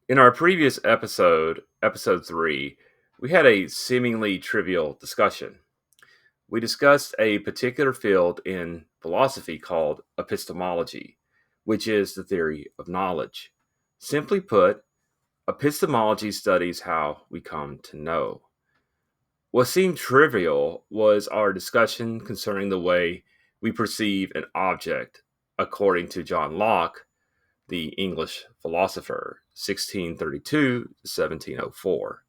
In our previous episode, episode 3, we had a seemingly trivial discussion. We discussed a particular field in philosophy called epistemology, which is the theory of knowledge. Simply put, epistemology studies how we come to know. What seemed trivial was our discussion concerning the way we perceive an object, according to John Locke, the English philosopher, 1632 to 1704.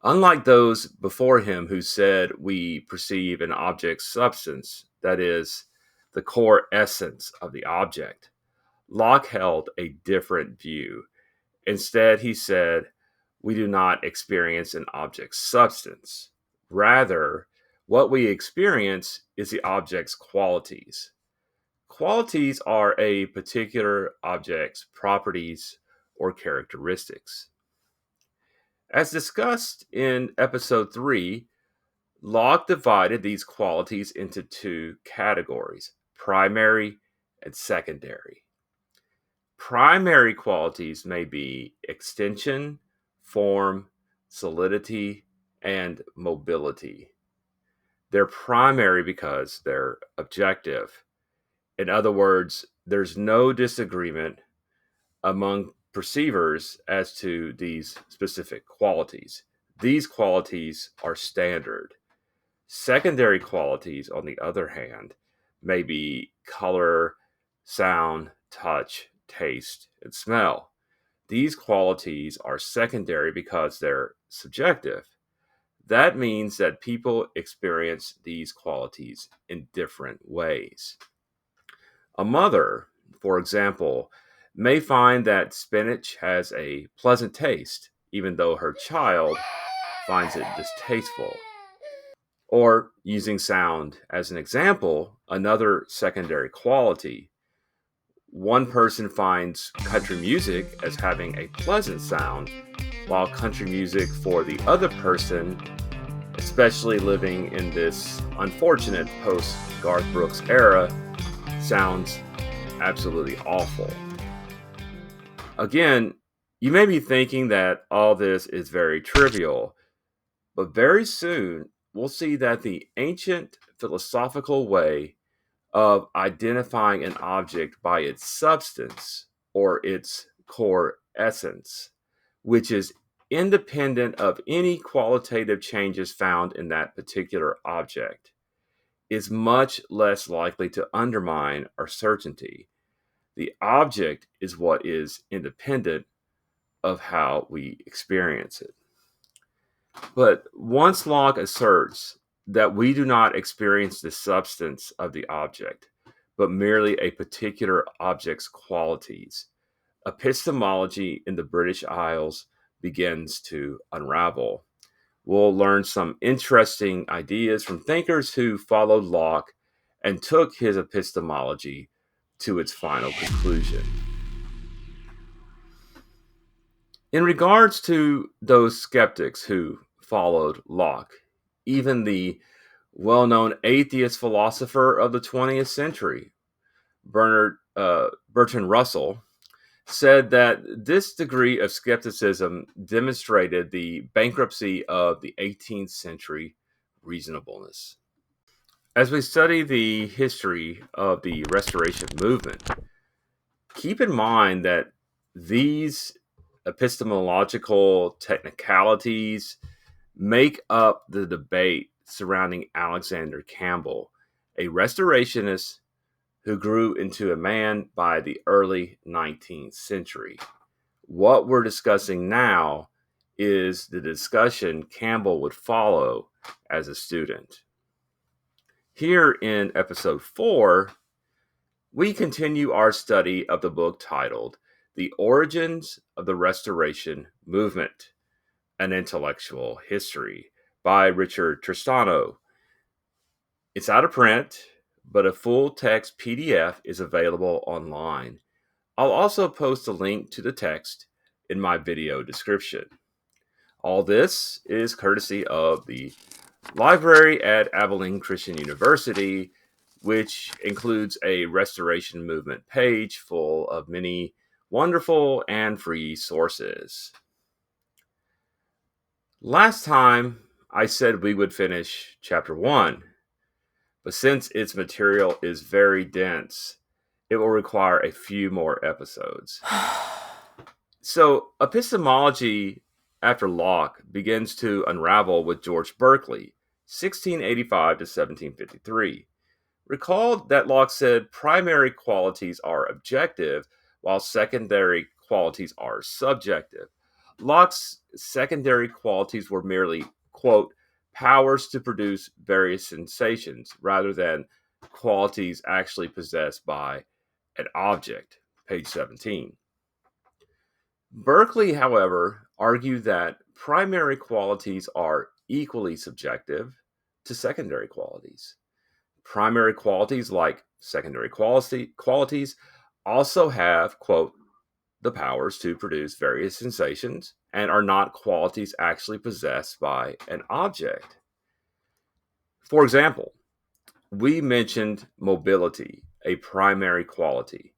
Unlike those before him who said we perceive an object's substance, that is, the core essence of the object, Locke held a different view. Instead, he said we do not experience an object's substance. Rather, what we experience is the object's qualities. Qualities are a particular object's properties or characteristics. As discussed in episode 3, Locke divided these qualities into two categories: primary and secondary. Primary qualities may be extension, form, solidity, and mobility. They're primary because they're objective. In other words, there's no disagreement among perceivers as to these specific qualities. These qualities are standard. Secondary qualities, on the other hand, may be color, sound, touch, taste, and smell. These qualities are secondary because they're subjective. That means that people experience these qualities in different ways. A mother, for example, may find that spinach has a pleasant taste, even though her child finds it distasteful. Or, using sound as an example, another secondary quality. One person finds country music as having a pleasant sound, while country music for the other person, especially living in this unfortunate post-Garth Brooks era, sounds absolutely awful. Again, you may be thinking that all this is very trivial, but very soon we'll see that the ancient philosophical way of identifying an object by its substance or its core essence, which is independent of any qualitative changes found in that particular object, is much less likely to undermine our certainty. The object is what is independent of how we experience it. But once Locke asserts that we do not experience the substance of the object, but merely a particular object's qualities, epistemology in the British Isles begins to unravel. We'll learn some interesting ideas from thinkers who followed Locke and took his epistemology to its final conclusion. In regards to those skeptics who followed Locke, even the well-known atheist philosopher of the 20th century, Bertrand Russell, said that this degree of skepticism demonstrated the bankruptcy of the 18th century reasonableness. As we study the history of the Restoration movement, keep in mind that these epistemological technicalities make up the debate surrounding Alexander Campbell, a restorationist who grew into a man by the early 19th century. What we're discussing now is the discussion Campbell would follow as a student. Here in episode 4, we continue our study of the book titled The Origins of the Restoration Movement, An Intellectual History by Richard Tristano. It's out of print, but a full-text PDF is available online. I'll also post a link to the text in my video description. All this is courtesy of the library at Abilene Christian University, which includes a Restoration Movement page full of many wonderful and free sources. Last time I said we would finish chapter 1, but since its material is very dense, it will require a few more episodes. So, epistemology after Locke begins to unravel with George Berkeley, 1685 to 1753. Recall that Locke said primary qualities are objective, while secondary qualities are subjective. Locke's secondary qualities were merely, quote, powers to produce various sensations, rather than qualities actually possessed by an object, page 17. Berkeley, however, argued that primary qualities are equally subjective to secondary qualities. Primary qualities, like secondary qualities, also have, quote, the powers to produce various sensations and are not qualities actually possessed by an object. For example, we mentioned mobility, a primary quality.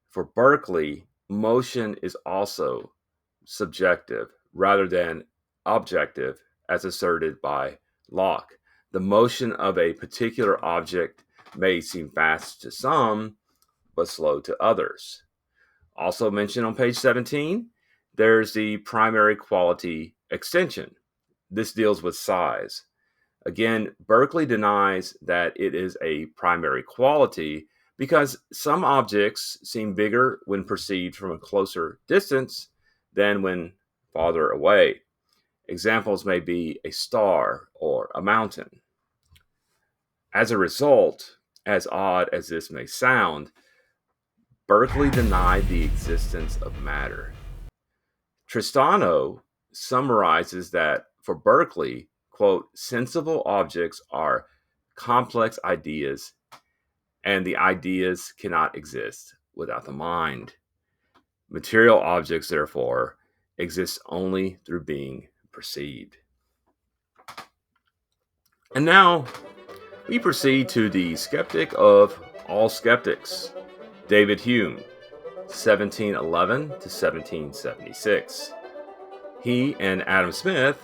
For Berkeley, motion is also subjective rather than objective, as asserted by Locke. The motion of a particular object may seem fast to some, but slow to others. Also mentioned on page 17, there's the primary quality extension. This deals with size. Again, Berkeley denies that it is a primary quality because some objects seem bigger when perceived from a closer distance than when farther away. Examples may be a star or a mountain. As a result, as odd as this may sound, Berkeley denied the existence of matter. Tristano summarizes that for Berkeley, quote, sensible objects are complex ideas, and the ideas cannot exist without the mind. Material objects, therefore, exist only through being perceived. And now we proceed to the skeptic of all skeptics, David Hume, 1711 to 1776. He and Adam Smith,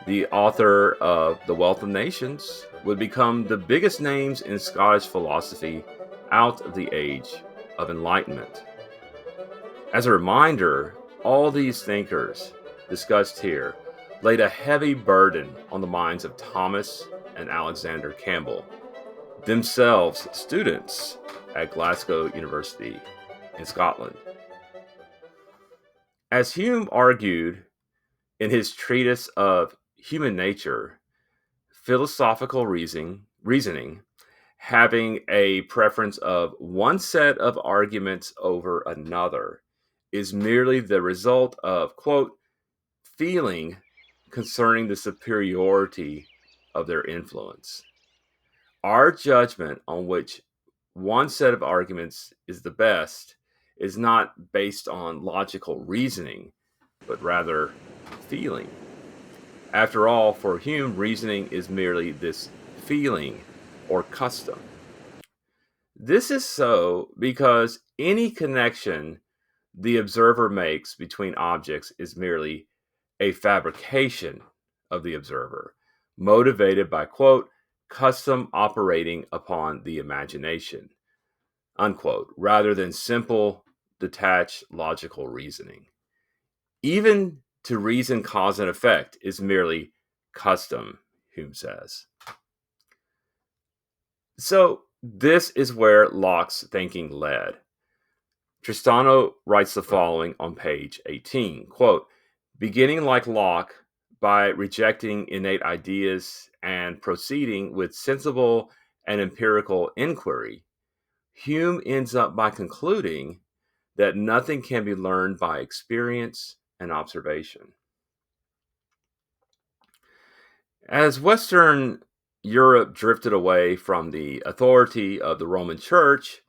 the author of The Wealth of Nations, would become the biggest names in Scottish philosophy out of the Age of Enlightenment. As a reminder, all these thinkers discussed here laid a heavy burden on the minds of Thomas and Alexander Campbell, themselves students at Glasgow University in Scotland. As Hume argued in his treatise of human nature, philosophical reasoning having a preference of one set of arguments over another is merely the result of, quote, feeling concerning the superiority of their influence. Our judgment on which one set of arguments is the best is not based on logical reasoning, but rather feeling. After all, for Hume, reasoning is merely this feeling or custom. This is so because any connection the observer makes between objects is merely a fabrication of the observer, motivated by, quote, custom operating upon the imagination, unquote, rather than simple, detached logical reasoning. Even to reason cause and effect is merely custom, Hume says. So this is where Locke's thinking led. Tristano writes the following on page 18, quote, beginning like Locke by rejecting innate ideas and proceeding with sensible and empirical inquiry, Hume ends up by concluding that nothing can be learned by experience and observation. As Western Europe drifted away from the authority of the Roman Church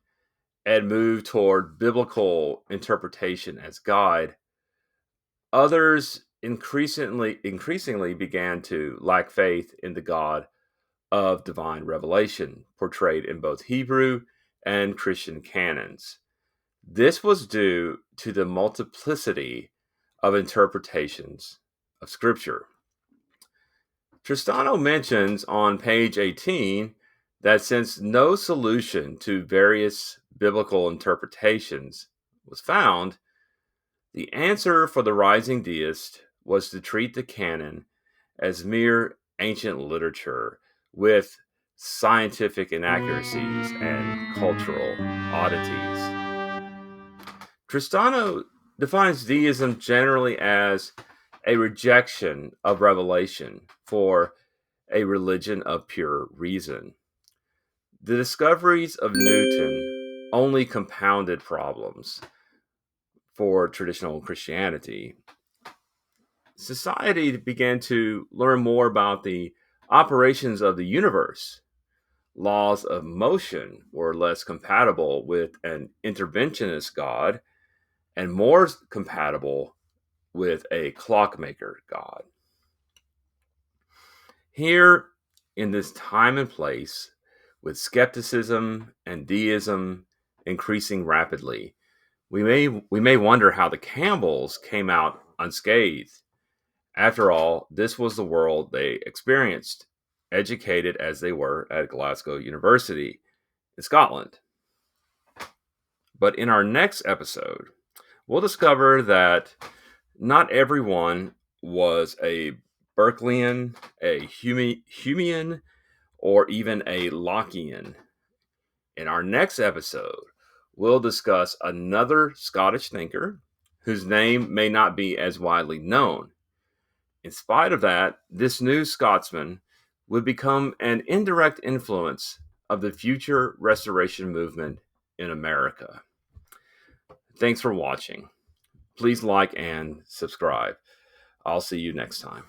and moved toward biblical interpretation as guide, others increasingly began to lack faith in the God of divine revelation, portrayed in both Hebrew and Christian canons. This was due to the multiplicity of interpretations of Scripture. Tristano mentions on page 18 that since no solution to various biblical interpretations was found, the answer for the rising deist was to treat the canon as mere ancient literature with scientific inaccuracies and cultural oddities. Tristano defines deism generally as a rejection of revelation for a religion of pure reason. The discoveries of Newton only compounded problems for traditional Christianity. Society began to learn more about the operations of the universe. Laws of motion were less compatible with an interventionist God and more compatible with a clockmaker God. Here, in this time and place, with skepticism and deism increasing rapidly, we may wonder how the Campbells came out unscathed. After all, this was the world they experienced, educated as they were at Glasgow University in Scotland. But in our next episode, we'll discover that not everyone was a Berkeleyan, a Humean, or even a Lockean. In our next episode, we'll discuss another Scottish thinker whose name may not be as widely known. In spite of that, this new Scotsman would become an indirect influence of the future restoration movement in America. Thanks for watching. Please like and subscribe. I'll see you next time.